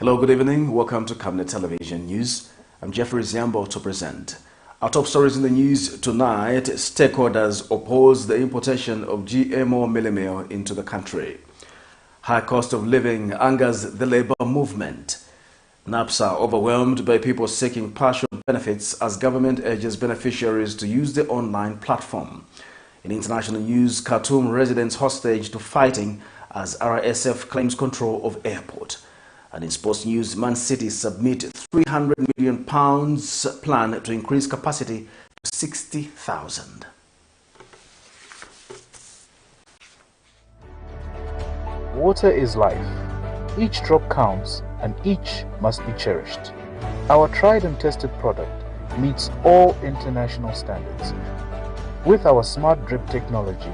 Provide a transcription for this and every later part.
Hello, good evening. Welcome to Camnet Television News. I'm Jeffrey Ziambo to present. Our top stories in the news tonight: stakeholders oppose the importation of GMO mealie meal into the country. High cost of living angers the labor movement. NAPSA overwhelmed by people seeking partial benefits as government urges beneficiaries to use the online platform. In international news, KHARTUM residents hostage to fighting as RSF claims control of airport. And in sports news, Man City submit £300 million plan to increase capacity to 60,000. Water is life. Each drop counts and each must be cherished. Our tried and tested product meets all international standards. With our smart drip technology,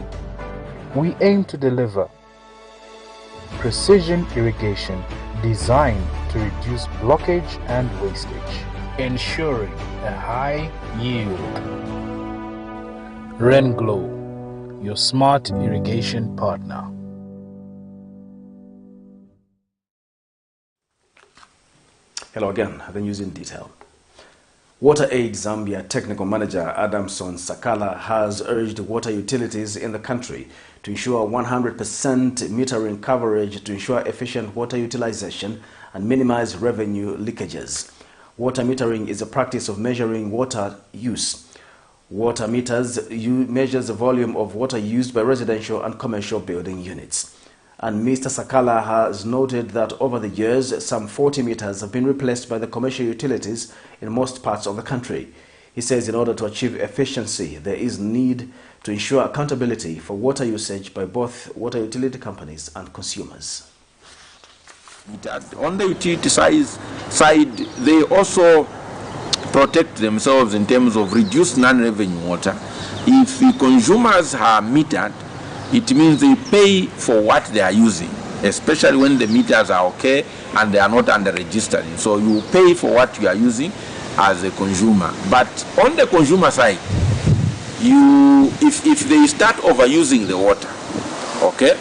we aim to deliver precision irrigation designed to reduce blockage and wastage, ensuring a high yield. Renglow, your smart irrigation partner. Hello again, the news in detail. WaterAid Zambia Technical Manager Adamson Sakala has urged water utilities in the country to ensure 100% metering coverage to ensure efficient water utilization and minimize revenue leakages. Water metering is a practice of measuring water use. Water meters measures the volume of water used by residential and commercial building units. And Mr. Sakala has noted that over the years, some 40 meters have been replaced by the commercial utilities in most parts of the country. He says in order to achieve efficiency, there is need to ensure accountability for water usage by both water utility companies and consumers. On the utility side, they also protect themselves in terms of reduced non-revenue water. If the consumers are metered, it means they pay for what they are using, especially when the meters are okay and they are not under registering. So you pay for what you are using as a consumer. But on the consumer side, if they start overusing the water, okay,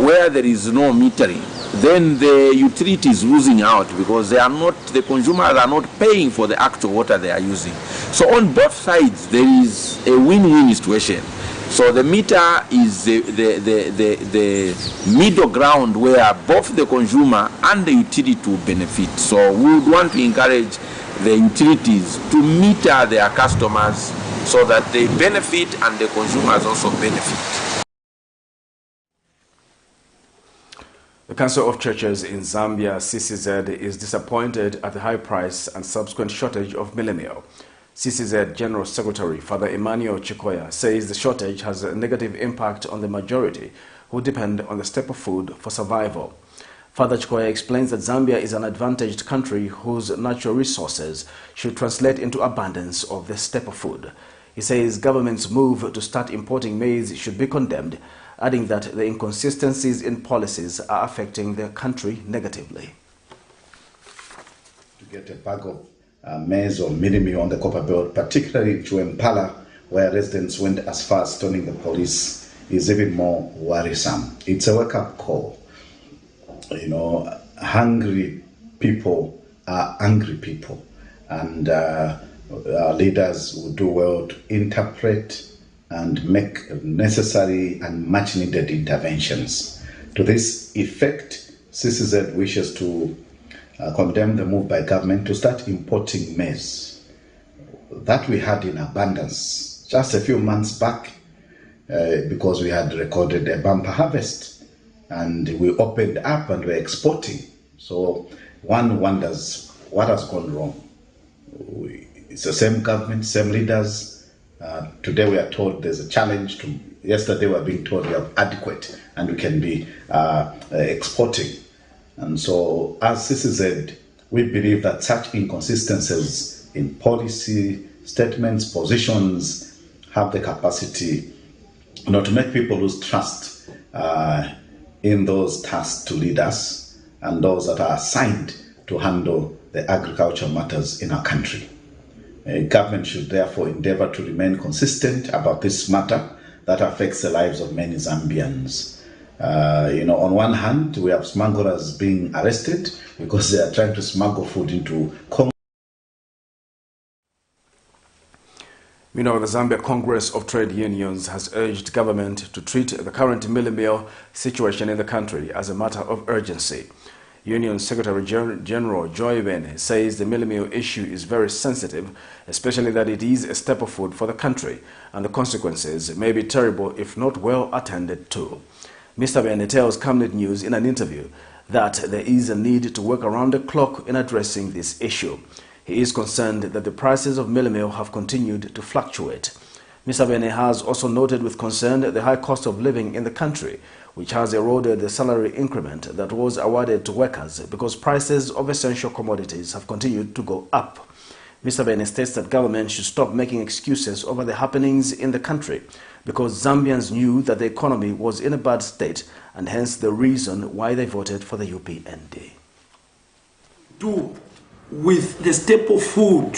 where there is no metering, then the utility is losing out because the consumers are not paying for the actual water they are using. So on both sides, there is a win-win situation. So the meter is the middle ground where both the consumer and the utility will benefit. So we would want to encourage the utilities to meter their customers so that they benefit and the consumers also benefit. The Council of Churches in Zambia, CCZ, is disappointed at the high price and subsequent shortage of mealie meal. CCZ General Secretary Father Emmanuel Chikoya says the shortage has a negative impact on the majority who depend on the staple food for survival. Father Chikoya explains that Zambia is an advantaged country whose natural resources should translate into abundance of the staple food. He says government's move to start importing maize should be condemned, adding that the inconsistencies in policies are affecting the country negatively. To get a bag of maize or mealie meal on the Copper Belt, particularly to Impala, where residents went as far as stoning the police, is even more worrisome. It's a wake-up call. You know, hungry people are angry people, and our leaders will do well to interpret and make necessary and much-needed interventions. To this effect, CCZ wishes to condemn the move by government to start importing maize that we had in abundance just a few months back because we had recorded a bumper harvest and we opened up and we're exporting. So one wonders what has gone wrong. It's the same government, same leaders. Today we are told there's a challenge. Yesterday we were being told we are adequate and we can be exporting. And so, as CCZ, we believe that such inconsistencies in policy, statements, positions have the capacity to make people lose trust in those tasked to lead us and those that are assigned to handle the agricultural matters in our country. Government should therefore endeavor to remain consistent about this matter that affects the lives of many Zambians. On one hand, we have smugglers being arrested because they are trying to smuggle food into Congo. The Zambia Congress of Trade Unions has urged government to treat the current mealie meal situation in the country as a matter of urgency. Union Secretary General Joy Bene says the mealie meal issue is very sensitive, especially that it is a staple food for the country, and the consequences may be terrible if not well attended to. Mr. Bene tells Camnet News in an interview that there is a need to work around the clock in addressing this issue. He is concerned that the prices of mealie meal have continued to fluctuate. Mr. Bene has also noted with concern the high cost of living in the country, which has eroded the salary increment that was awarded to workers because prices of essential commodities have continued to go up. Mr. Bene states that government should stop making excuses over the happenings in the country because Zambians knew that the economy was in a bad state and hence the reason why they voted for the UPND. With the staple food,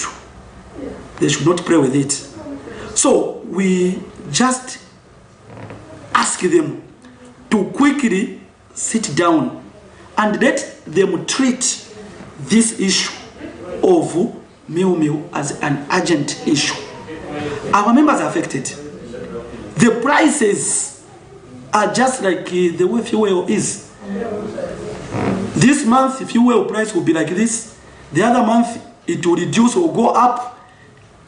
they should not play with it. So we just ask them to quickly sit down and let them treat this issue of meal as an urgent issue. Our members are affected. The prices are just like the way fuel is. This month, fuel price will be like this. The other month, it will reduce or go up.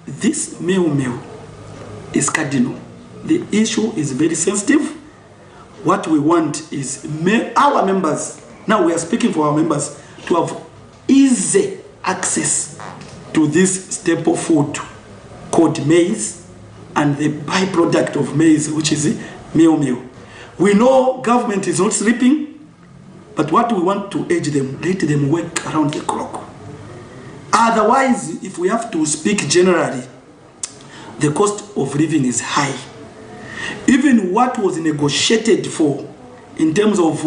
This meal is cardinal. The issue is very sensitive. What we want is our members, now we are speaking for our members, to have easy access to this staple food called maize and the byproduct of maize, which is meal. We know government is not sleeping, but what we want to urge them, let them work around the clock. Otherwise, if we have to speak generally, the cost of living is high. Even what was negotiated for in terms of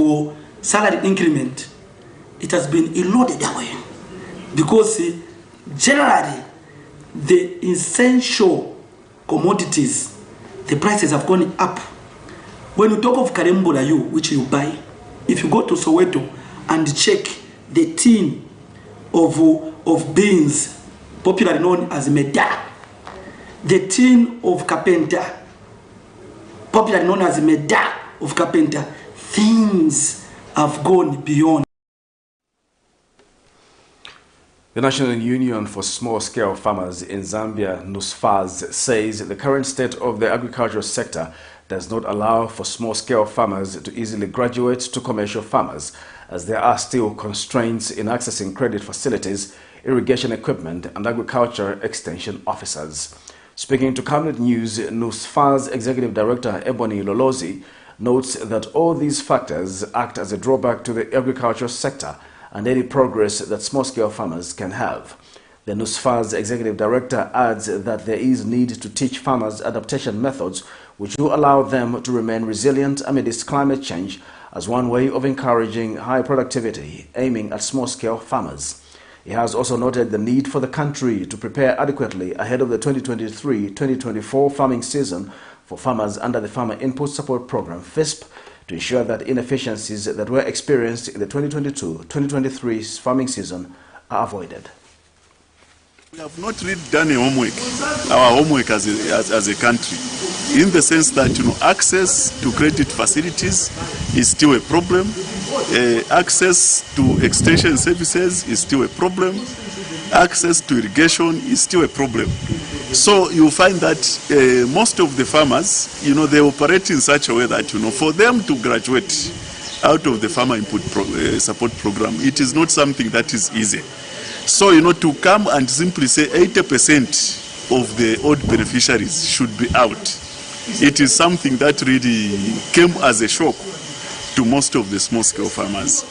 salary increment, it has been eroded away. Because generally, the essential commodities, the prices have gone up. When you talk of Karembolayu, which you buy, if you go to Soweto and check the tin of beans, popularly known as Meda, the tin of Carpenter, popularly known as Meda of Carpenter, things have gone beyond. The National Union for Small-Scale Farmers in Zambia, NUSFAS, says the current state of the agricultural sector does not allow for small-scale farmers to easily graduate to commercial farmers, as there are still constraints in accessing credit facilities, irrigation equipment, and agriculture extension officers. Speaking to Camnet News, NUSFAS Executive Director Ebony Lolozi notes that all these factors act as a drawback to the agricultural sector and any progress that small-scale farmers can have. The NUSFAS Executive Director adds that there is need to teach farmers adaptation methods which will allow them to remain resilient amidst climate change as one way of encouraging high productivity, aiming at small-scale farmers. He has also noted the need for the country to prepare adequately ahead of the 2023-2024 farming season for farmers under the Farmer Input Support Program, FISP, to ensure that inefficiencies that were experienced in the 2022-2023 farming season are avoided. We have not really done our homework as a country, in the sense that access to credit facilities is still a problem, access to extension services is still a problem, access to irrigation is still a problem. So you find that most of the farmers, they operate in such a way that for them to graduate out of the Farmer Input Support Program, it is not something that is easy. So, to come and simply say 80% of the old beneficiaries should be out, it is something that really came as a shock to most of the small-scale farmers.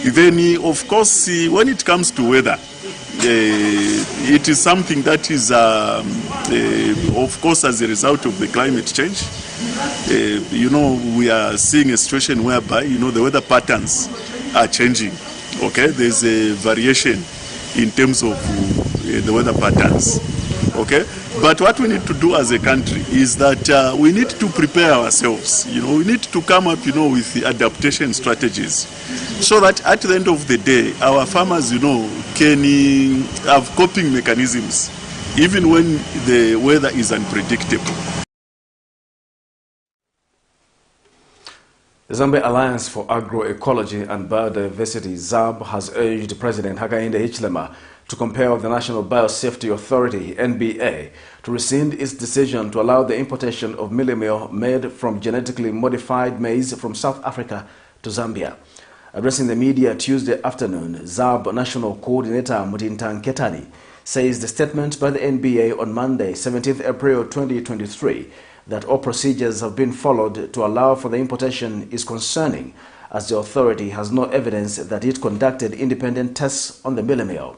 Then, of course, when it comes to weather, it is something that is, of course, as a result of the climate change. We are seeing a situation whereby, the weather patterns are changing. Okay, there's a variation in terms of the weather patterns. Okay, but what we need to do as a country is that we need to prepare ourselves. We need to come up, with the adaptation strategies, so that at the end of the day, our farmers, can have coping mechanisms, even when the weather is unpredictable. The Zambia Alliance for Agroecology and Biodiversity, ZAB, has urged President Hakainde Hichilema to compel the National Biosafety Authority, NBA, to rescind its decision to allow the importation of mealie meal made from genetically modified maize from South Africa to Zambia. Addressing the media Tuesday afternoon, ZAB National Coordinator Mutinta Nketani says the statement by the NBA on Monday, 17th April 2023, that all procedures have been followed to allow for the importation is concerning, as the authority has no evidence that it conducted independent tests on the mealie meal.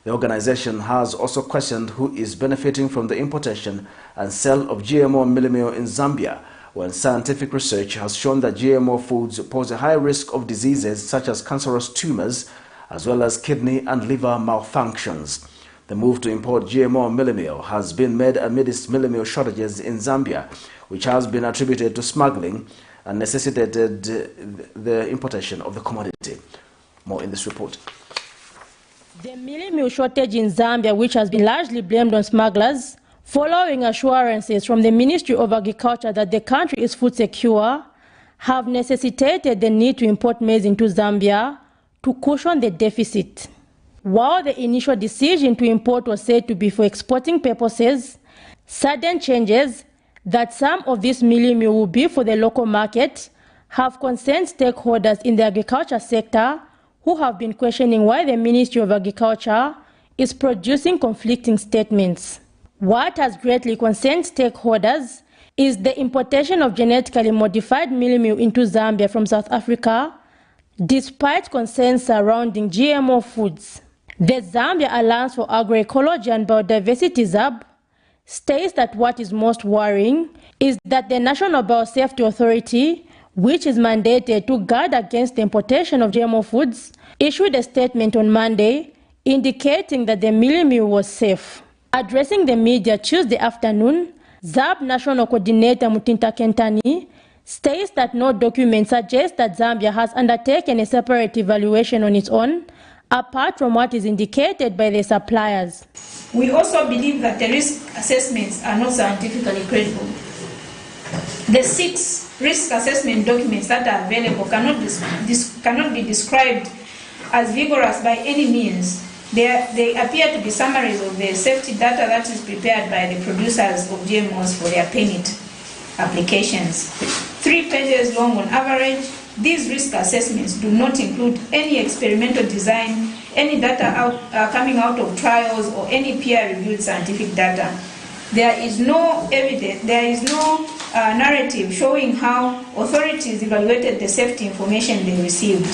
The organization has also questioned who is benefiting from the importation and sale of GMO mealie meal in Zambia, when scientific research has shown that GMO foods pose a high risk of diseases such as cancerous tumors, as well as kidney and liver malfunctions. The move to import GMO mealie meal has been made amidst mealie meal shortages in Zambia, which has been attributed to smuggling and necessitated the importation of the commodity. More in this report. The mealie meal shortage in Zambia, which has been largely blamed on smugglers, following assurances from the Ministry of Agriculture that the country is food secure, have necessitated the need to import maize into Zambia to cushion the deficit. While the initial decision to import was said to be for exporting purposes, sudden changes that some of this mealie meal will be for the local market have concerned stakeholders in the agriculture sector who have been questioning why the Ministry of Agriculture is producing conflicting statements. What has greatly concerned stakeholders is the importation of genetically modified mealie meal into Zambia from South Africa, despite concerns surrounding GMO foods. The Zambia Alliance for Agroecology and Biodiversity, ZAB, states that what is most worrying is that the National Biosafety Authority, which is mandated to guard against the importation of GMO foods, issued a statement on Monday indicating that the mealie meal was safe. Addressing the media Tuesday afternoon, ZAB National Coordinator Mutinta Nketani states that no document suggests that Zambia has undertaken a separate evaluation on its own, apart from what is indicated by the suppliers. We also believe that the risk assessments are not scientifically credible. The 6 risk assessment documents that are available cannot be described as vigorous by any means. They appear to be summaries of the safety data that is prepared by the producers of GMOs for their permit applications. 3 pages long on average. These risk assessments do not include any experimental design, any data coming out of trials, or any peer-reviewed scientific data. There is no evidence, there is no narrative showing how authorities evaluated the safety information they received.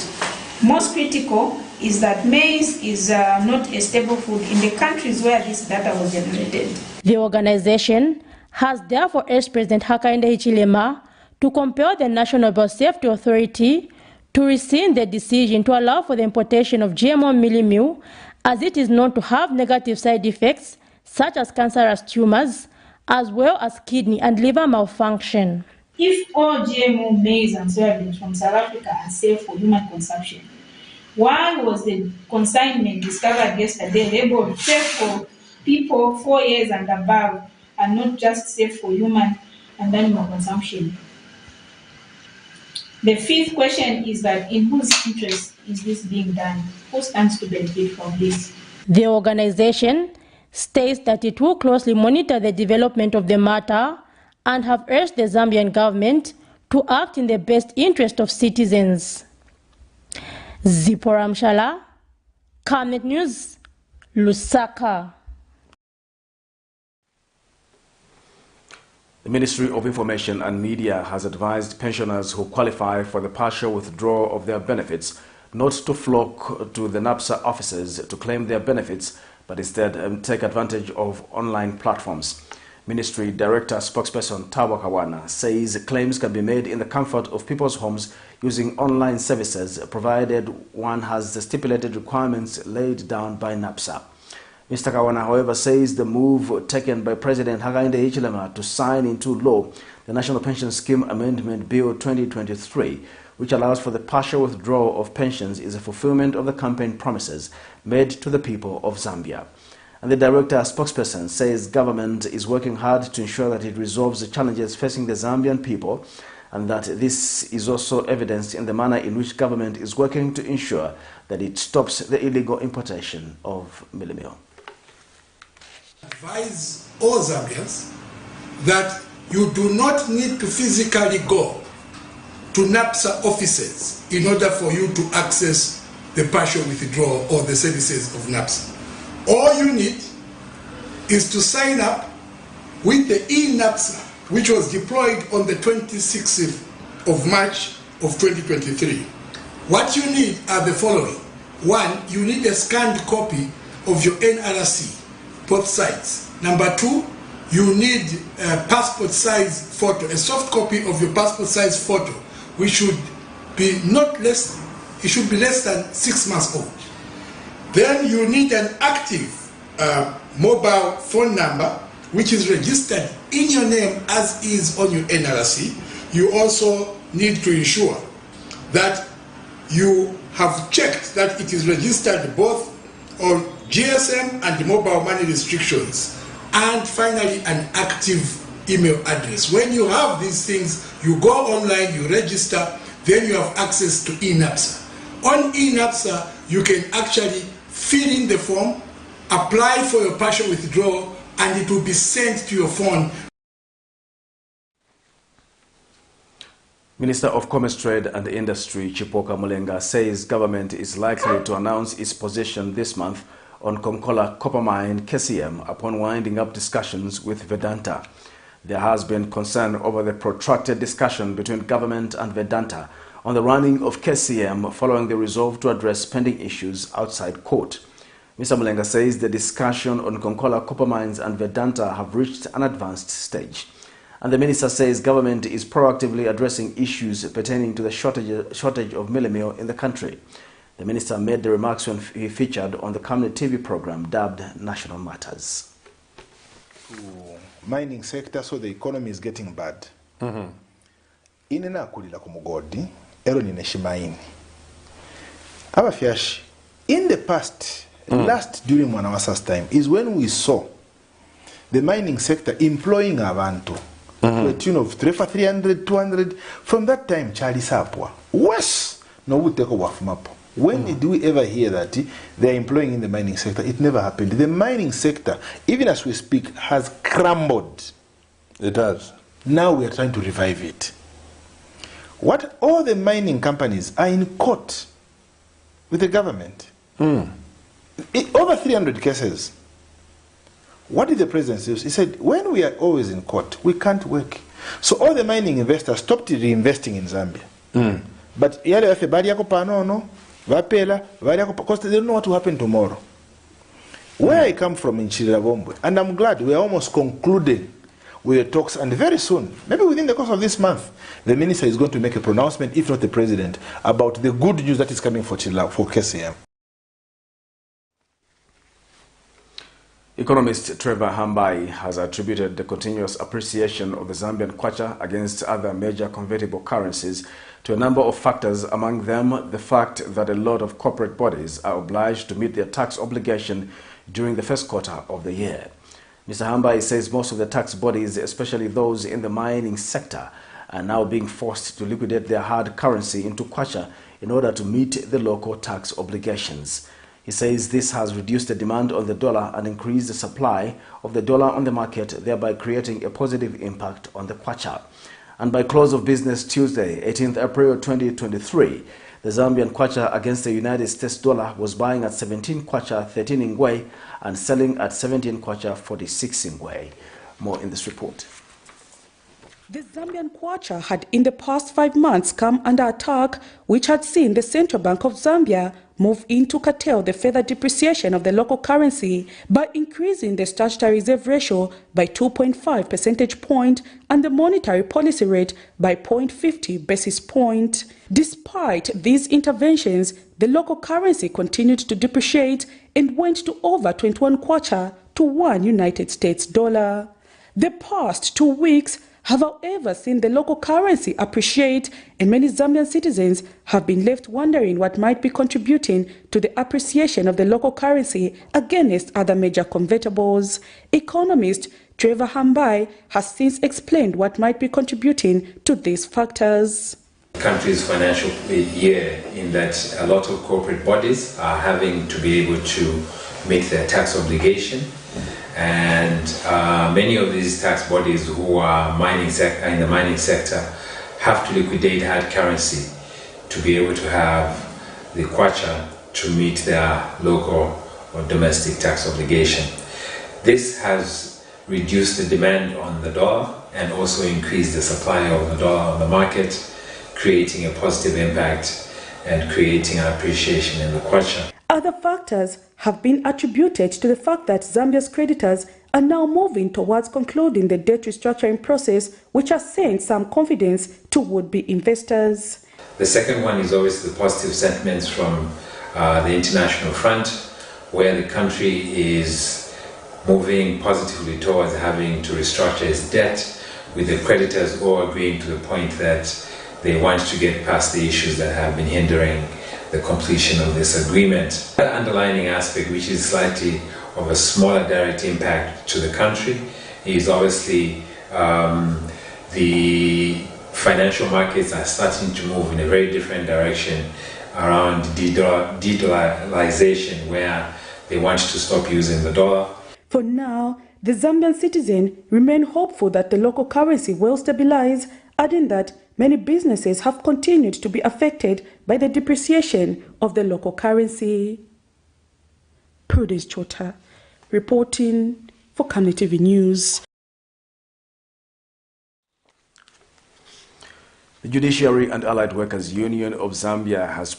Most critical is that maize is not a staple food in the countries where this data was generated. The organization has therefore urged President Hakainde Hichilema to compel the National Biosafety Authority to rescind the decision to allow for the importation of GMO mealie meal, as it is known to have negative side effects such as cancerous tumors, as well as kidney and liver malfunction. If all GMO maize and soybeans from South Africa are safe for human consumption, why was the consignment discovered yesterday labeled safe for people 4 years and above, and not just safe for human and animal consumption? The 5th question is that in whose interest is this being done? Who stands to benefit from this? The organization states that it will closely monitor the development of the matter and have urged the Zambian government to act in the best interest of citizens. Zipporah Mshala, Camnet News, Lusaka. The Ministry of Information and Media has advised pensioners who qualify for the partial withdrawal of their benefits not to flock to the NAPSA offices to claim their benefits, but instead take advantage of online platforms. Ministry Director Spokesperson Tawa Kawana says claims can be made in the comfort of people's homes using online services, provided one has the stipulated requirements laid down by NAPSA. Mr. Kawana, however, says the move taken by President Hakainde Hichilema to sign into law the National Pension Scheme Amendment Bill 2023, which allows for the partial withdrawal of pensions, is a fulfillment of the campaign promises made to the people of Zambia. And the director spokesperson says government is working hard to ensure that it resolves the challenges facing the Zambian people, and that this is also evidenced in the manner in which government is working to ensure that it stops the illegal importation of mealie meal. Advise all Zambians that you do not need to physically go to NAPSA offices in order for you to access the partial withdrawal or the services of NAPSA. All you need is to sign up with the e-NAPSA, which was deployed on the 26th of March of 2023. What you need are the following. One, you need a scanned copy of your NRC, both sides. Number two, you need a passport size photo, a soft copy of your passport size photo, which should be it should be less than 6 months old. Then you need an active mobile phone number, which is registered in your name as is on your NRC. You also need to ensure that you have checked that it is registered both on GSM and mobile money restrictions. And finally, an active email address. When you have these things, you go online, you register, then you have access to eNAPSA. On eNAPSA, you can actually fill in the form, apply for your partial withdrawal, and it will be sent to your phone. Minister of Commerce, Trade and Industry, Chipoka Mulenga, says government is likely to announce its position this month on Konkola copper mine KCM upon winding up discussions with Vedanta. There has been concern over the protracted discussion between government and Vedanta on the running of KCM following the resolve to address pending issues outside court. Mr. Mulenga says the discussion on Konkola copper mines and Vedanta have reached an advanced stage. And the minister says government is proactively addressing issues pertaining to the shortage of mealie meal in the country. The minister made the remarks when he featured on the Camnet TV program dubbed National Matters. Mining sector, so the economy is getting bad. Inena kulila kumugodi, ero nineshimaini. Abafiashi, in the past, last during Mwanawasa's time, is when we saw the mining sector employing abantu to a tune of 300, 200. From that time, Charlie Sapwa. Worse, no would take a waff map. When did we ever hear that they are employing in the mining sector? It never happened. The mining sector, even as we speak, has crumbled. It has. Now we are trying to revive it. What all the mining companies are in court with the government. Over 300 cases. What did the president say? He said, when we are always in court, we can't work. So all the mining investors stopped reinvesting in Zambia. But because they don't know what will happen tomorrow. Where I come from in Chirabombwe, and I'm glad we are almost concluding with the talks, and very soon, maybe within the course of this month, the minister is going to make a pronouncement, if not the president, about the good news that is coming for KCM. Economist Trevor Hambai has attributed the continuous appreciation of the Zambian kwacha against other major convertible currencies to a number of factors, among them the fact that a lot of corporate bodies are obliged to meet their tax obligation during the first quarter of the year. Mr. Hambai says most of the tax bodies, especially those in the mining sector, are now being forced to liquidate their hard currency into kwacha in order to meet the local tax obligations. He says this has reduced the demand on the dollar and increased the supply of the dollar on the market, thereby creating a positive impact on the kwacha. And by close of business Tuesday, 18th April 2023, the Zambian kwacha against the United States dollar was buying at 17 kwacha 13 ingwe and selling at 17 kwacha 46 ingwe. More in this report. The Zambian kwacha had in the past 5 months come under attack, which had seen the Central Bank of Zambia move in to curtail the further depreciation of the local currency by increasing the statutory reserve ratio by 2.5 percentage point and the monetary policy rate by 0.50 basis point. Despite these interventions, the local currency continued to depreciate and went to over 21 kwacha to $1 United States dollar. The past 2 weeks have however seen the local currency appreciate, and many Zambian citizens have been left wondering what might be contributing to the appreciation of the local currency against other major convertibles. Economist Trevor Hambai has since explained what might be contributing to these factors. The country's financial year, in that a lot of corporate bodies are having to be able to meet their tax obligation. And many of these tax bodies who are in the mining sector have to liquidate hard currency to be able to have the kwacha to meet their local or domestic tax obligation. This has reduced the demand on the dollar and also increased the supply of the dollar on the market, creating a positive impact and creating an appreciation in the kwacha. Other factors have been attributed to the fact that Zambia's creditors are now moving towards concluding the debt restructuring process, which has sent some confidence to would-be investors. The second one is obviously the positive sentiments from the international front, where the country is moving positively towards having to restructure its debt, with the creditors all agreeing to the point that they want to get past the issues that have been hindering the completion of this agreement. The underlying aspect, which is slightly of a smaller direct impact to the country, is obviously the financial markets are starting to move in a very different direction around de-dollarization, where they want to stop using the dollar. For now, the Zambian citizen remain hopeful that the local currency will stabilize, adding that many businesses have continued to be affected by the depreciation of the local currency. Prudence Chota, reporting for Camnet TV News. The Judiciary and Allied Workers Union of Zambia has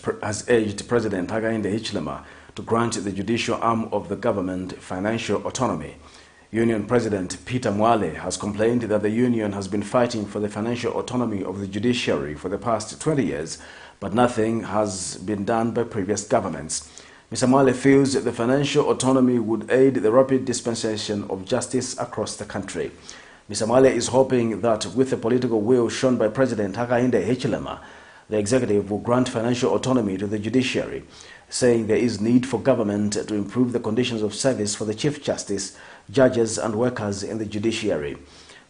urged President Hakainde Hichilema to grant the judicial arm of the government financial autonomy. Union President Peter Mwale has complained that the union has been fighting for the financial autonomy of the judiciary for the past 20 years, but nothing has been done by previous governments. Mr. Mwale feels that the financial autonomy would aid the rapid dispensation of justice across the country. Mr. Mwale is hoping that with the political will shown by President Hakainde Hichilema, the executive will grant financial autonomy to the judiciary, saying there is need for government to improve the conditions of service for the Chief Justice, judges and workers in the judiciary.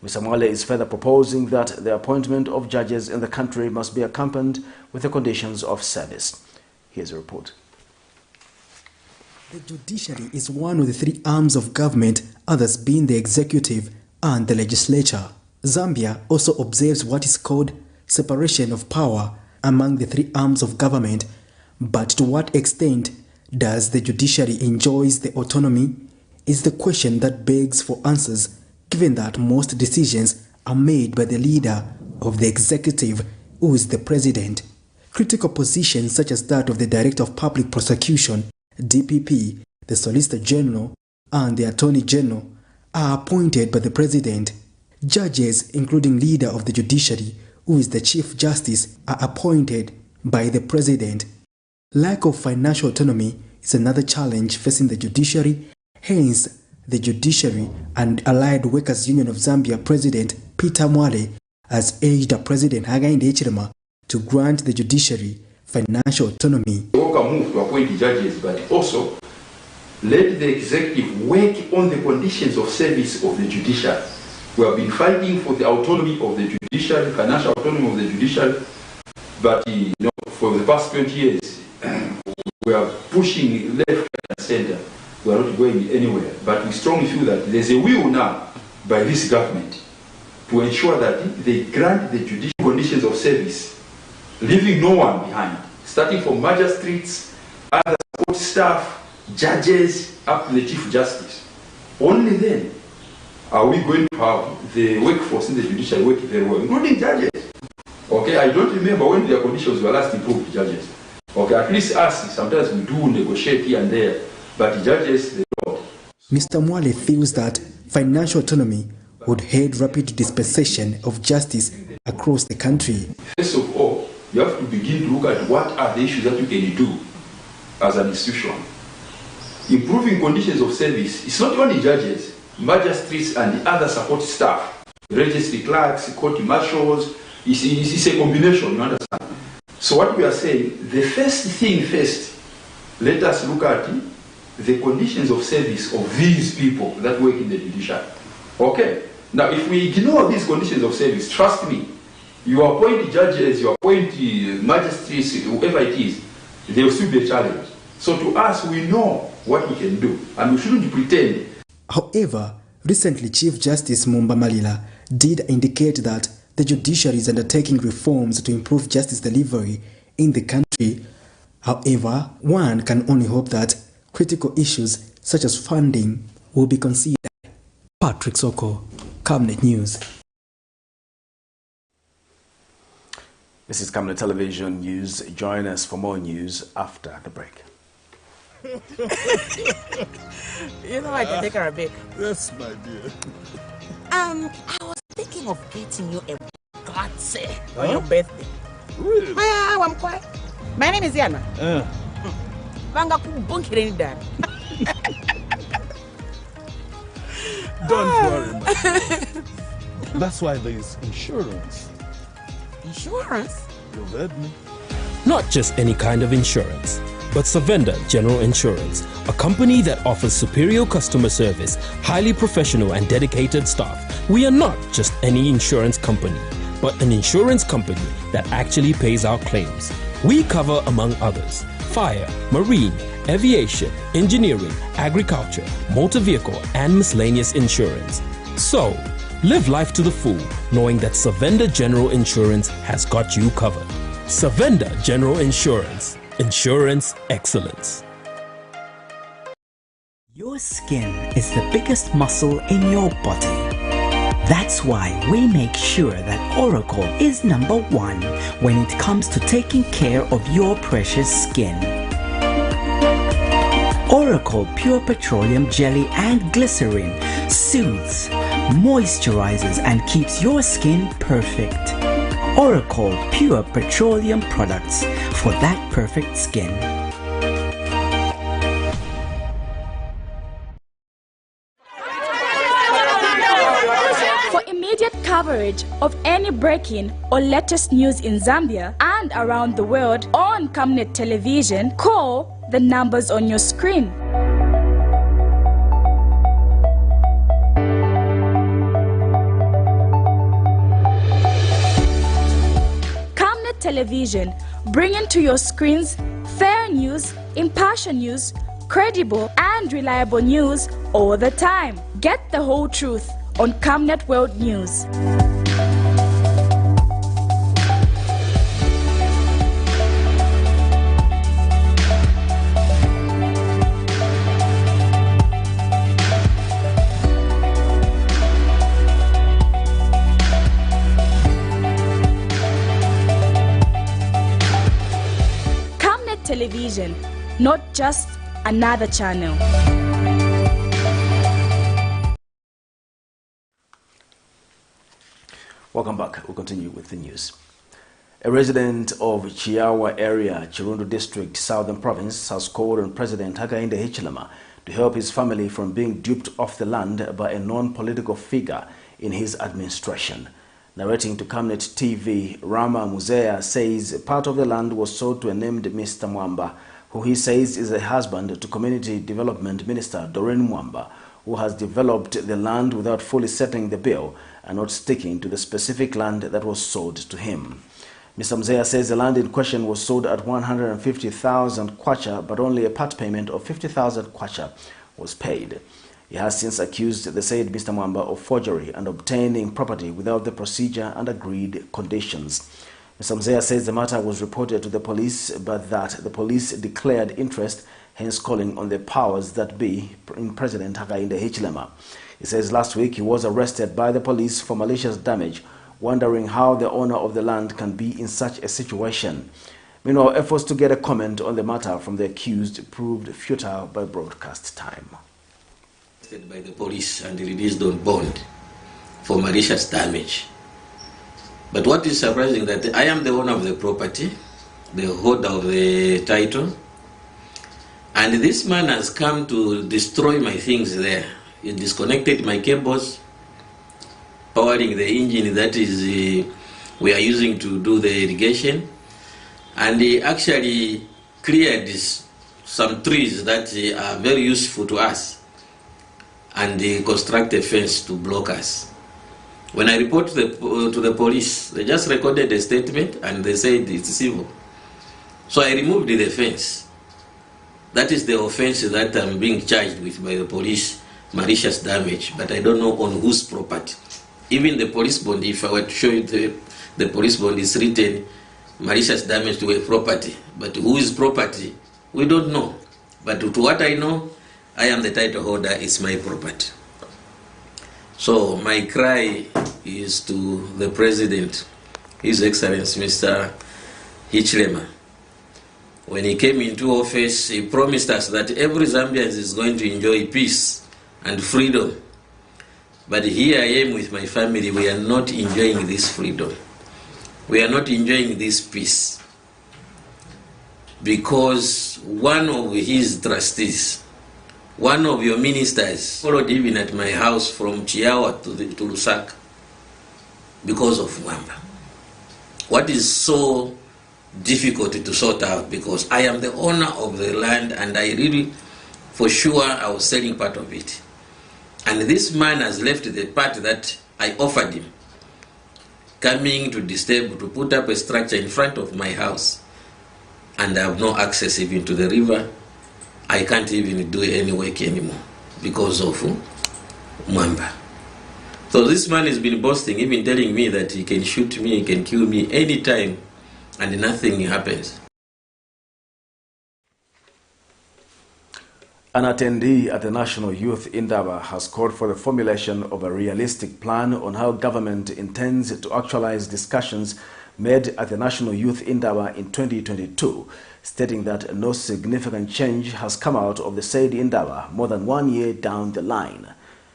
Mr. Mwale is further proposing that the appointment of judges in the country must be accompanied with the conditions of service. Here's a report. The judiciary is one of the 3 arms of government, others being the executive and the legislature. Zambia also observes what is called separation of power among the 3 arms of government, but to what extent does the judiciary enjoys the autonomy is the question that begs for answers, given that most decisions are made by the leader of the executive, who is the president. Critical positions such as that of the Director of Public Prosecution, DPP, the Solicitor General, and the Attorney General are appointed by the president. Judges, including leader of the judiciary, who is the Chief Justice, are appointed by the president. Lack of financial autonomy is another challenge facing the judiciary. Hence, the Judiciary and Allied Workers Union of Zambia President Peter Mwale has urged President Hakainde Hichilema to grant the judiciary financial autonomy. We can move to appoint judges, but also let the executive work on the conditions of service of the judiciary. We have been fighting for the autonomy of the judiciary, financial autonomy of the judiciary, but for the past 20 years, we are pushing left and center. We are not going anywhere, but we strongly feel that there's a will now by this government to ensure that they grant the judicial conditions of service, leaving no one behind, starting from magistrates, other support staff, judges, up to the Chief Justice. Only then are we going to have the workforce in the judiciary work very well, including judges? Okay, I don't remember when their conditions were last improved, judges. Okay, at least us, sometimes we do negotiate here and there, but judges, they don't. Mr. Mwale feels that financial autonomy would aid rapid dispensation of justice across the country. First of all, you have to begin to look at what are the issues that you can do as an institution. Improving conditions of service, it's not only judges, magistrates and the other support staff, registry clerks, court marshals, it's a combination, you understand? So what we are saying, the first thing first, let us look at the conditions of service of these people that work in the judiciary. Okay? Now, if we ignore these conditions of service, trust me, you appoint judges, you appoint magistrates, whoever it is, there will still be a challenge. So to us, we know what we can do, and we shouldn't pretend. However, recently Chief Justice Mumba Malila did indicate that the judiciary is undertaking reforms to improve justice delivery in the country. However, one can only hope that critical issues such as funding will be considered. Patrick Soko, Camnet News. This is Camnet Television News. Join us for more news after the break. You know I can take her a bit. Yes, my dear. I was thinking of getting you a Bugatti on your birthday. Really? I'm quiet. My name is Yana. Banga kubunkire dad. Don't worry, my dear. That's why there is insurance. Insurance? You heard me. Not just any kind of insurance, but Savenda General Insurance, a company that offers superior customer service, highly professional and dedicated staff. We are not just any insurance company, but an insurance company that actually pays our claims. We cover, among others, fire, marine, aviation, engineering, agriculture, motor vehicle, and miscellaneous insurance. So, live life to the full, knowing that Savenda General Insurance has got you covered. Savenda General Insurance. Insurance excellence. Your skin is the biggest muscle in your body. That's why we make sure that Oracle is #1 when it comes to taking care of your precious skin. Oracle Pure Petroleum Jelly and Glycerin soothes, moisturizes and keeps your skin perfect. Oracle Pure Petroleum products for that perfect skin. For immediate coverage of any breaking or latest news in Zambia and around the world on Camnet Television, call the numbers on your screen. Camnet Television, bringing to your screens fair news, impartial news, credible and reliable news all the time. Get the whole truth on Camnet World News. Camnet Television, not just another channel. Welcome back. We'll continue with the news. A resident of Chiawa area, Chirundu District, Southern Province, has called on President Hakainde Hichilema to help his family from being duped off the land by a non-political figure in his administration. Narrating to Camnet TV, Rama Muzea says part of the land was sold to a named Mr. Mwamba, who he says is a husband to Community Development Minister Doreen Mwamba, who has developed the land without fully settling the bill and not sticking to the specific land that was sold to him. Mr. Mzea says the land in question was sold at 150,000 kwacha, but only a part payment of 50,000 kwacha was paid. He has since accused the said Mr. Mwamba of forgery and obtaining property without the procedure and agreed conditions. Mr. Mzea says the matter was reported to the police, but that the police declared interest hence calling on the powers that be in President Hakainde Hichilema. He says last week he was arrested by the police for malicious damage, wondering how the owner of the land can be in such a situation. Meanwhile, efforts to get a comment on the matter from the accused proved futile by broadcast time. By the police and released on bond for malicious damage. But what is surprising that I am the owner of the property, the holder of the title, and this man has come to destroy my things there. He disconnected my cables, powering the engine that is we are using to do the irrigation, and he actually cleared some trees that are very useful to us, and they construct a fence to block us. When I report to the police, they just recorded a statement and they said it's civil. So I removed the fence. That is the offense that I'm being charged with by the police, malicious damage, but I don't know on whose property. Even the police bond, if I were to show you the police bond, is written malicious damage to a property, but whose property, we don't know. But to what I know, I am the title holder, it's my property. So my cry is to the President, His Excellency Mr. Hichilema. When he came into office, he promised us that every Zambian is going to enjoy peace and freedom. But here I am with my family, we are not enjoying this freedom. We are not enjoying this peace. Because one of his trustees, one of your ministers, followed even at my house from Chiawa to Lusaka because of Mwamba. What is so difficult to sort out, because I am the owner of the land and I really, for sure, I was selling part of it. And this man has left the part that I offered him, coming to disturb, to put up a structure in front of my house, and I have no access even to the river. I can't even do any work anymore because of Mwamba. So this man has been boasting, even telling me that he can shoot me, he can kill me anytime, and nothing happens. An attendee at the National Youth Indaba has called for the formulation of a realistic plan on how government intends to actualize discussions made at the National Youth Indaba in 2022, stating that no significant change has come out of the said Indaba more than 1 year down the line.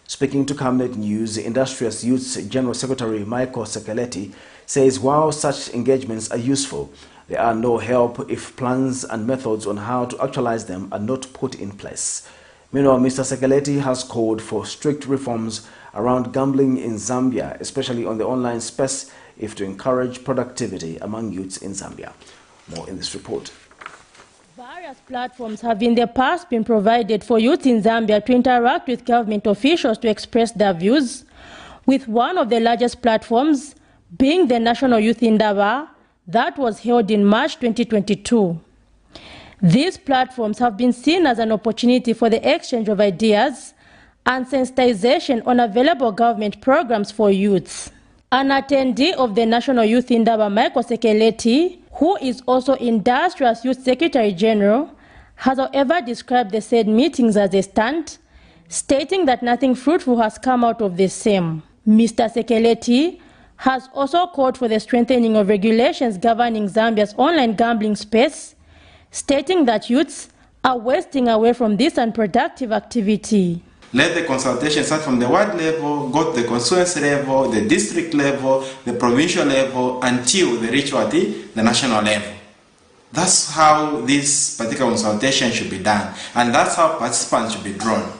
Speaking to Camnet News, Industrious Youth's General Secretary Michael Sekeleti says while such engagements are useful, there are no help if plans and methods on how to actualize them are not put in place. Meanwhile, Mr. Sekeleti has called for strict reforms around gambling in Zambia, especially on the online space, if to encourage productivity among youths in Zambia. More in this report. Various platforms have in the past been provided for youth in Zambia to interact with government officials to express their views, with one of the largest platforms being the National Youth Indaba that was held in March 2022. These platforms have been seen as an opportunity for the exchange of ideas and sensitization on available government programs for youths. An attendee of the National Youth Indaba, Michael Sekeleti, who is also Industrious Youth Secretary General, has however described the said meetings as a stunt, stating that nothing fruitful has come out of the same. Mr. Sekeleti has also called for the strengthening of regulations governing Zambia's online gambling space, stating that youths are wasting away from this unproductive activity. Let the consultation start from the ward level, go to the constituency level, the district level, the provincial level, until they reach the national level. That's how this particular consultation should be done, and that's how participants should be drawn.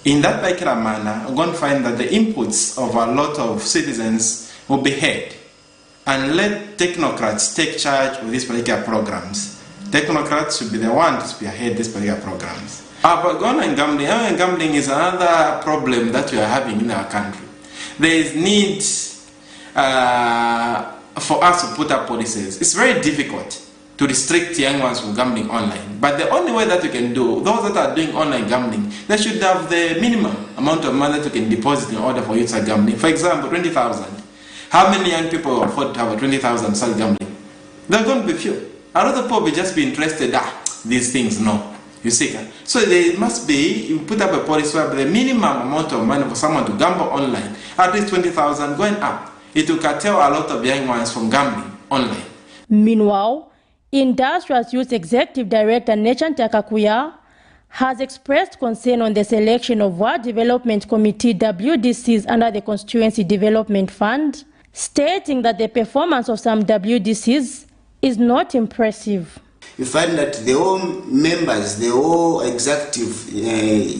In that particular manner, we're going to find that the inputs of a lot of citizens will be heard, and let technocrats take charge of these particular programs. Technocrats should be the ones to spearhead these particular programs. But online gambling is another problem that we are having in our country. There is need for us to put up policies. It's very difficult to restrict young ones from gambling online. But the only way that we can do, those that are doing online gambling, they should have the minimum amount of money that we can deposit in order for you to start gambling. For example, 20,000. How many young people will afford to have a 20,000 start gambling? There are going to be few. A lot of people will just be interested, these things, no. You see, so there must be, you put up a policy where the minimum amount of money for someone to gamble online, at least 20,000 going up. It will curtail a lot of young ones from gambling online. Meanwhile, Industrial's Youth Executive Director Nechan Takakuya has expressed concern on the selection of Ward Development Committee WDCs under the Constituency Development Fund, stating that the performance of some WDCs is not impressive. You find that the whole members, the whole executive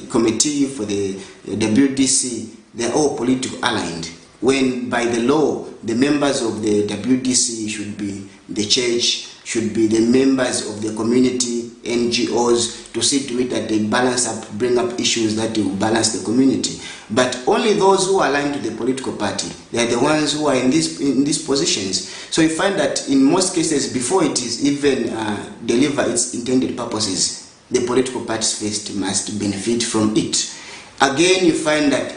committee for the WDC, they're all politically aligned. When by the law, the members of the WDC should be the church, should be the members of the community, NGOs, to see to it that they balance up, bring up issues that will balance the community. But only those who align to the political party, they are the ones who are in these positions. So you find that in most cases, before it is even deliver its intended purposes, the political parties first must benefit from it. Again, you find that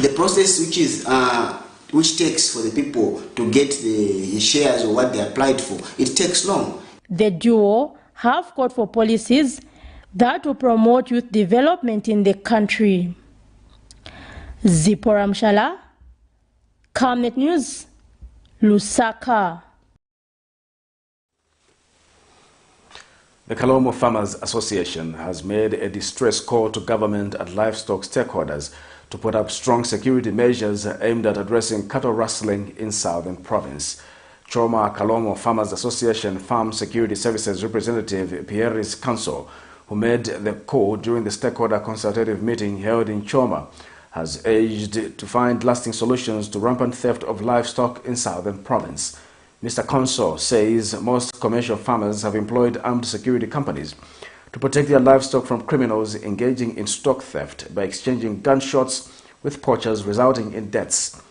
the process which takes for the people to get the shares or what they applied for, it takes long. The duo have called for policies that will promote youth development in the country. Zipporah Mshala, Camnet News, Lusaka. The Kalomo Farmers Association has made a distress call to government and livestock stakeholders to put up strong security measures aimed at addressing cattle rustling in Southern Province. Choma Kalomo Farmers Association Farm Security Services representative Pierre's Council, who made the call during the stakeholder consultative meeting held in Choma, has urged to find lasting solutions to rampant theft of livestock in Southern Province. Mr. Conso says most commercial farmers have employed armed security companies to protect their livestock from criminals engaging in stock theft by exchanging gunshots with poachers, resulting in deaths.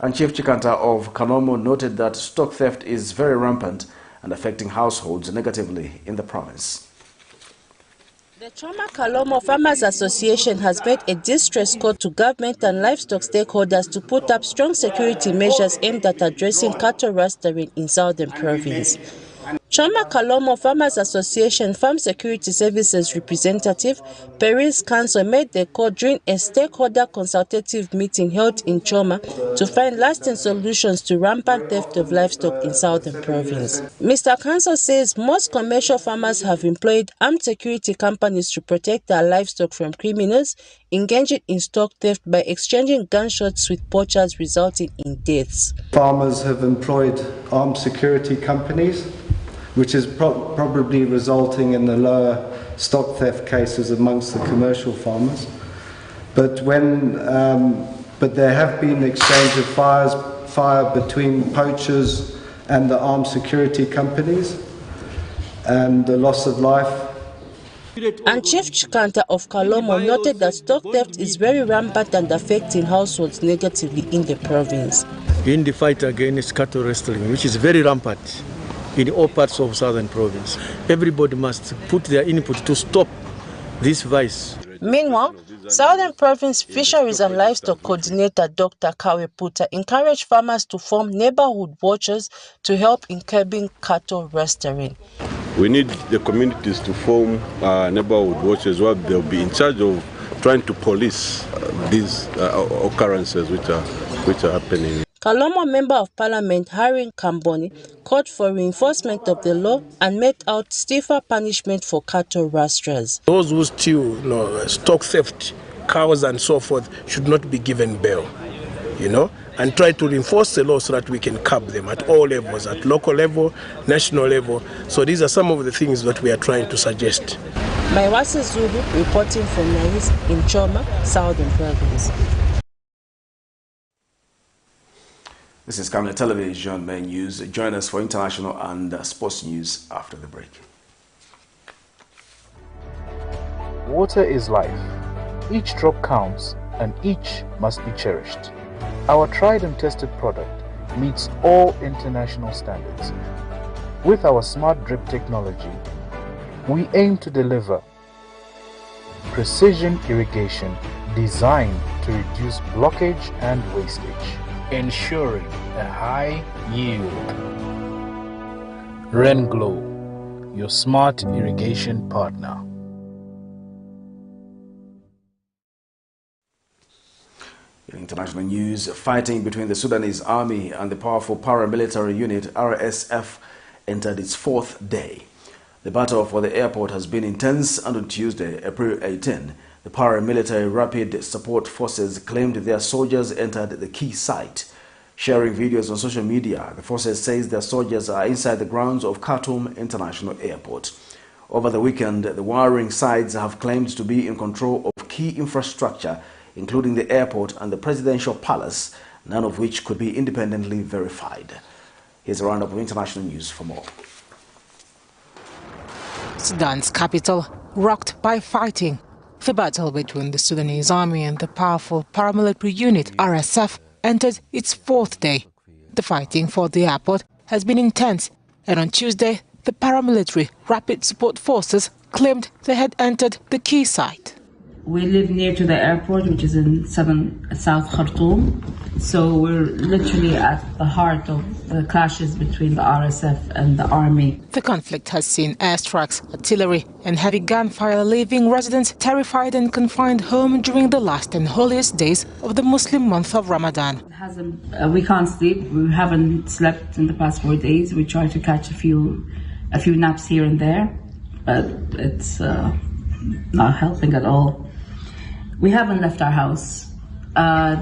And Chief Chikanta of Kalomo noted that stock theft is very rampant and affecting households negatively in the province. The Choma Kalomo Farmers Association has made a distress call to government and livestock stakeholders to put up strong security measures aimed at addressing cattle rustling in Southern Province. Choma Kalomo Farmers Association Farm Security Services representative Pierre's Council made the call during a stakeholder consultative meeting held in Choma to find lasting solutions to rampant theft of livestock in Southern Province. Mr. Council says most commercial farmers have employed armed security companies to protect their livestock from criminals engaging in stock theft by exchanging gunshots with poachers, resulting in deaths. Farmers have employed armed security companies, which is probably resulting in the lower stock theft cases amongst the commercial farmers. But there have been exchange of fire between poachers and the armed security companies, and the loss of life. And Chief Chikanta of Kalomo noted that stock theft is very rampant and affecting households negatively in the province. In the fight against cattle rustling, which is very rampant in all parts of Southern Province, everybody must put their input to stop this vice. Meanwhile, Southern Province Fisheries and Livestock Coordinator Dr. Kawe Puta encouraged farmers to form neighborhood watches to help in curbing cattle rustling. We need the communities to form neighborhood watches where they'll be in charge of trying to police these occurrences which are happening. Kalomo Member of Parliament Harry Kamboni called for reinforcement of the law and met out stiffer punishment for cattle rustlers. Those who steal, stock theft, cows and so forth should not be given bail, and try to reinforce the law so that we can curb them at all levels, at local level, national level. So these are some of the things that we are trying to suggest. Maiwasi Zulu reporting from Nais in Choma, Southern Province. This is Camnet Television Main News. Join us for international and sports news after the break. Water is life. Each drop counts and each must be cherished. Our tried and tested product meets all international standards. With our smart drip technology, we aim to deliver precision irrigation designed to reduce blockage and wastage, ensuring a high yield. Rain Glow, your smart irrigation partner. In international news, fighting between the Sudanese army and the powerful paramilitary unit RSF entered its 4th day. The battle for the airport has been intense, and on Tuesday, April 18, the paramilitary rapid support forces claimed their soldiers entered the key site. Sharing videos on social media, the forces says their soldiers are inside the grounds of Khartoum International Airport. Over the weekend, the warring sides have claimed to be in control of key infrastructure, including the airport and the presidential palace, none of which could be independently verified. Here's a roundup of international news for more. Sudan's capital rocked by fighting. The battle between the Sudanese army and the powerful paramilitary unit RSF entered its 4th day. The fighting for the airport has been intense, and on Tuesday, the paramilitary rapid support forces claimed they had entered the key site. We live near to the airport, which is in South Khartoum. So we're literally at the heart of the clashes between the RSF and the army. The conflict has seen airstrikes, artillery and heavy gunfire, leaving residents terrified and confined home during the last and holiest days of the Muslim month of Ramadan. We can't sleep. We haven't slept in the past 4 days. We try to catch a few naps here and there, but it's not helping at all. We haven't left our house. I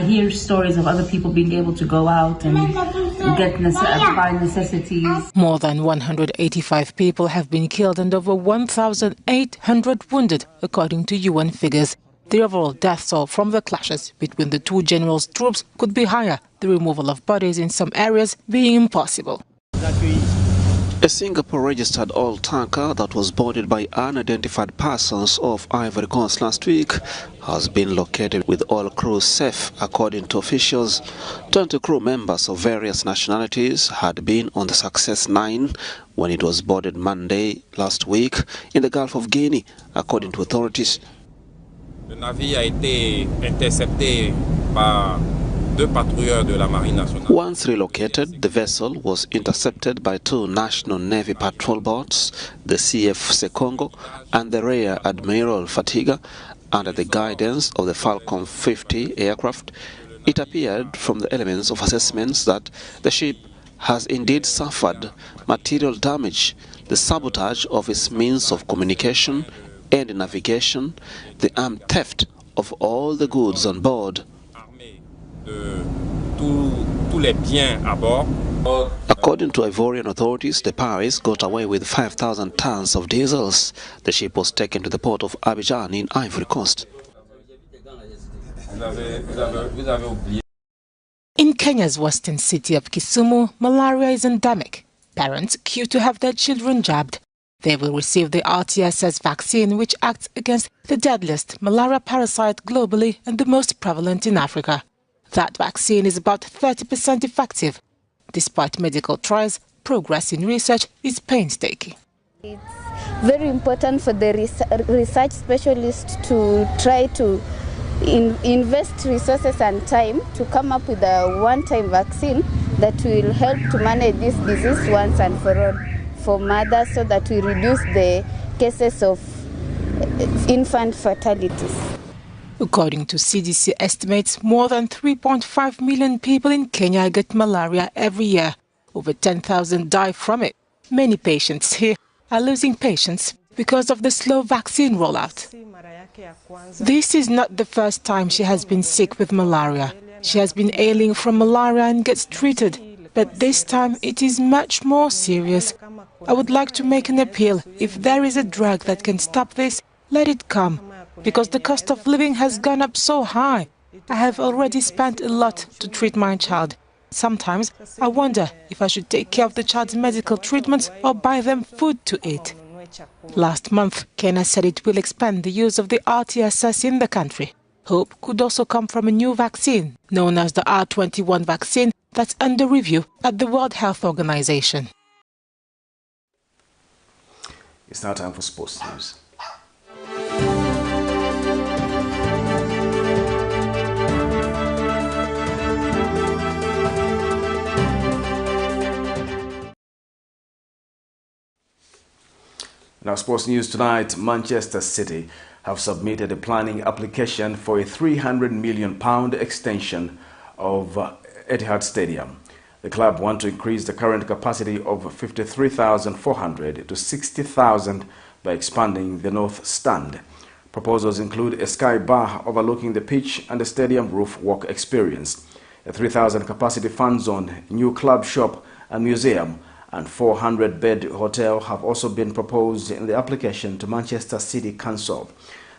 hear stories of other people being able to go out and buy necessities. More than 185 people have been killed and over 1,800 wounded, according to UN figures. The overall death toll from the clashes between the two generals' troops could be higher, the removal of bodies in some areas being impossible. A Singapore-registered oil tanker that was boarded by unidentified persons off Ivory Coast last week has been located with all crews safe, according to officials. 20 crew members of various nationalities had been on the Success 9 when it was boarded Monday last week in the Gulf of Guinea, according to authorities. Le navire a été intercepté par Once relocated, the vessel was intercepted by 2 National Navy patrol boats, the CF Sekongo and the Rear Admiral Fatiga, under the guidance of the Falcon 50 aircraft. It appeared from the elements of assessments that the ship has indeed suffered material damage, the sabotage of its means of communication and navigation, the armed theft of all the goods on board. According to Ivorian authorities, the pirates got away with 5,000 tons of diesels. The ship was taken to the port of Abidjan in Ivory Coast. In Kenya's western city of Kisumu, malaria is endemic. Parents queue to have their children jabbed. They will receive the RTSS vaccine, which acts against the deadliest malaria parasite globally and the most prevalent in Africa. That vaccine is about 30% effective. Despite medical trials, progress in research is painstaking. It's very important for the research specialists to try to invest resources and time to come up with a one-time vaccine that will help to manage this disease once and for all for mothers, so that we reduce the cases of infant fatalities. According to CDC estimates, more than 3.5 million people in Kenya get malaria every year. Over 10,000 die from it. Many patients here are losing patience because of the slow vaccine rollout. This is not the first time she has been sick with malaria. She has been ailing from malaria and gets treated, but this time it is much more serious. I would like to make an appeal. If there is a drug that can stop this, let it come. Because the cost of living has gone up so high. I have already spent a lot to treat my child. Sometimes I wonder if I should take care of the child's medical treatments or buy them food to eat. Last month, Kenya said it will expand the use of the RTSS in the country. Hope could also come from a new vaccine, known as the R21 vaccine, that's under review at the World Health Organization. It's now time for sports news. In our sports news tonight, Manchester City have submitted a planning application for a £300 million extension of Etihad Stadium. The club want to increase the current capacity of 53,400 to 60,000 by expanding the north stand. Proposals include a sky bar overlooking the pitch and a stadium roof walk experience, a 3,000 capacity fan zone, new club shop and museum, and 400-bed hotel have also been proposed in the application to Manchester City Council.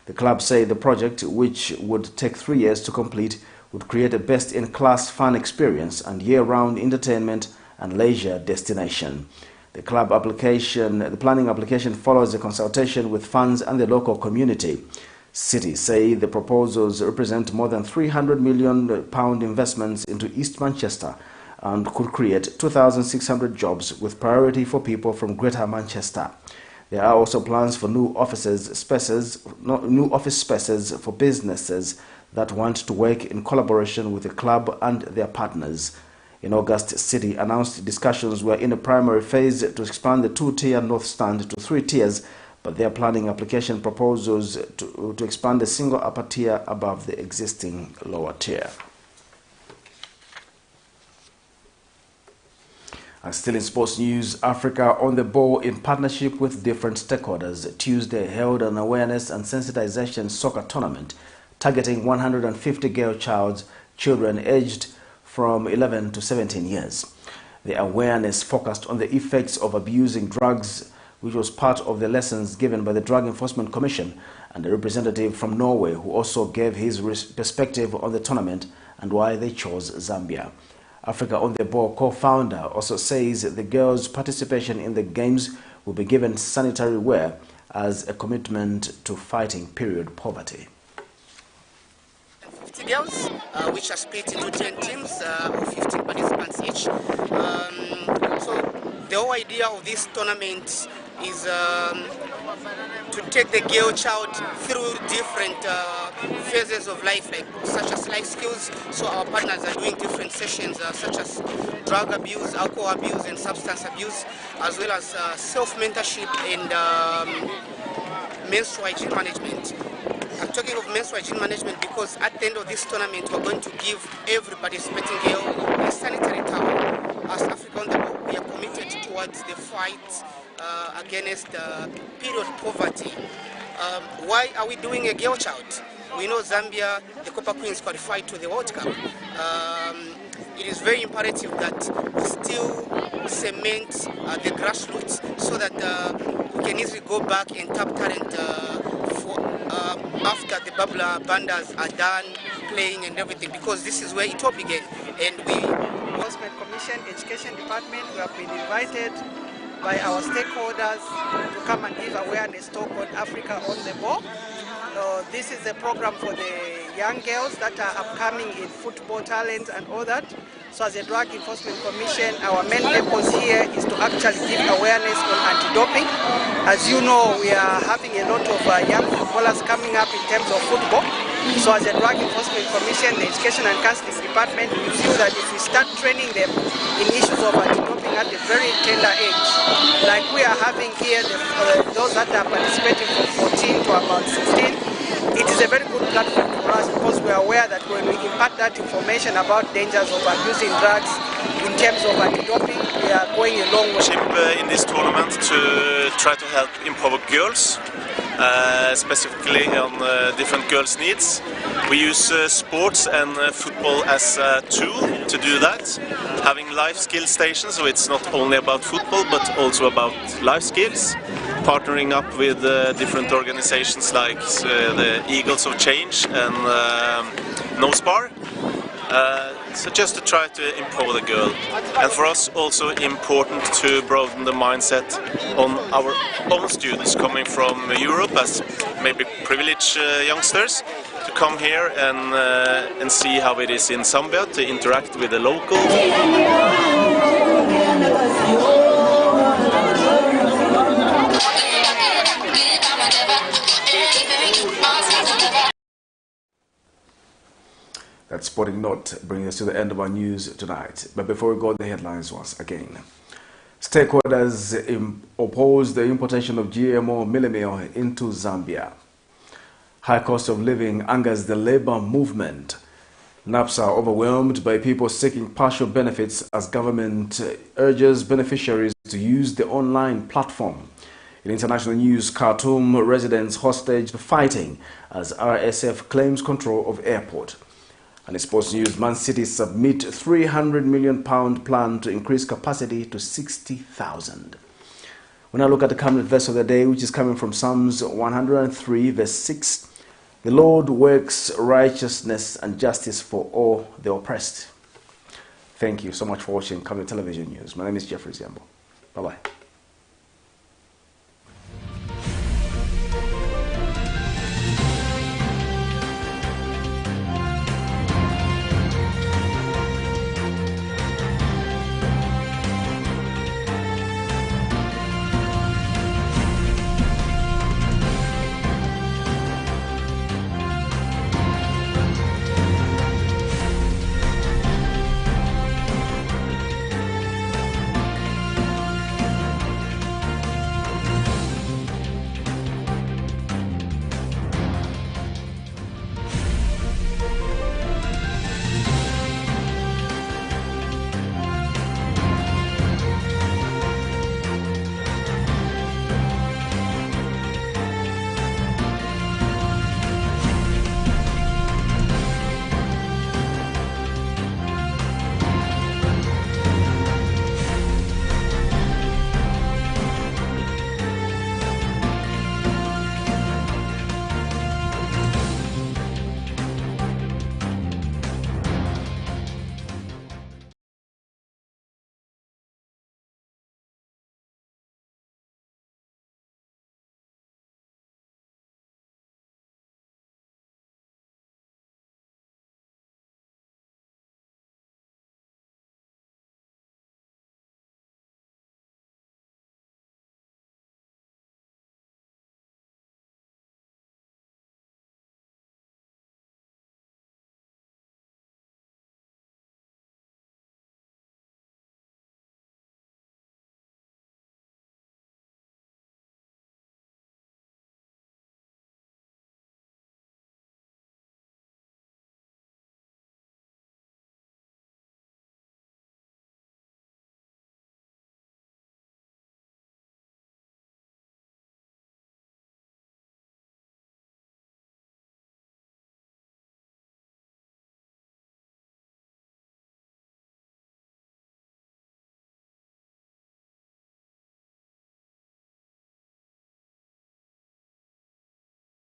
The club say the project, which would take 3 years to complete, would create a best-in-class fan experience and year-round entertainment and leisure destination. The planning application follows a consultation with fans and the local community. City say the proposals represent more than £300 million investments into East Manchester and could create 2,600 jobs with priority for people from Greater Manchester. There are also plans for new office spaces for businesses that want to work in collaboration with the club and their partners. In August, City announced discussions were in a primary phase to expand the 2-tier north stand to 3 tiers, but their planning application proposes to expand a single upper tier above the existing lower tier. And still in sports news, Africa on the Ball, in partnership with different stakeholders, Tuesday held an awareness and sensitization soccer tournament targeting 150 girl children aged from 11 to 17 years. The awareness focused on the effects of abusing drugs, which was part of the lessons given by the Drug Enforcement Commission, and a representative from Norway who also gave his perspective on the tournament and why they chose Zambia. Africa on the Ball co-founder also says the girls' participation in the games will be given sanitary wear as a commitment to fighting period poverty. 50 girls, which are split into 10 teams of 15 participants each. So the whole idea of this tournament is to take the girl child through different phases of life, such as life skills. So our partners are doing different sessions such as drug abuse, alcohol abuse and substance abuse, as well as self-mentorship and menstrual hygiene management. I'm talking of menstrual hygiene management because at the end of this tournament we're going to give every participating girl a sanitary towel. As Africa on the Ball, we are committed towards the fight against period poverty. Why are we doing a girl child? We know Zambia, the Copper Queens, qualified to the World Cup. It is very imperative that we still cement the grassroots so that we can easily go back and tap talent after the Babla Bandas are done playing and everything, because this is where it all began. And we, Enforcement Commission, Education Department, we have been invited by our stakeholders to come and give awareness talk on Africa on the Ball. This is a program for the young girls that are upcoming in football talent and all that. So as a Drug Enforcement Commission, our main purpose here is to actually give awareness on anti-doping. As you know, we are having a lot of young footballers coming up in terms of football. So as a Drug Enforcement Commission, the Education and Counseling Department, we feel that if we start training them in issues of anti-doping at a very tender age, like we are having here, those that are participating from 14 to about 16, it is a very good platform for us because we are aware that when we impart that information about dangers of abusing drugs in terms of anti-doping, we are going a long way. In this tournament to try to help empower girls, specifically on different girls' needs. We use sports and football as a tool to do that, having life skill stations, so it's not only about football but also about life skills, partnering up with different organizations like the Eagles of Change and NOSPAR. So just to try to empower the girl, and for us also important to broaden the mindset on our own students coming from Europe as maybe privileged youngsters, to come here and see how it is in Zambia, to interact with the locals. That sporting note brings us to the end of our news tonight. But before we go, the headlines once again. Stakeholders oppose the importation of GMO mealie meal into Zambia. High cost of living angers the labor movement. NAPSA overwhelmed by people seeking partial benefits as government urges beneficiaries to use the online platform. In international news, Khartoum residents hostage fighting as RSF claims control of airport. And in sports news, Man City submit £300 million plan to increase capacity to 60,000. When I look at the Camnet verse of the day, which is coming from Psalms 103 verse 6, the Lord works righteousness and justice for all the oppressed. Thank you so much for watching Camnet Television News. My name is Jeffrey Ziambo. Bye-bye.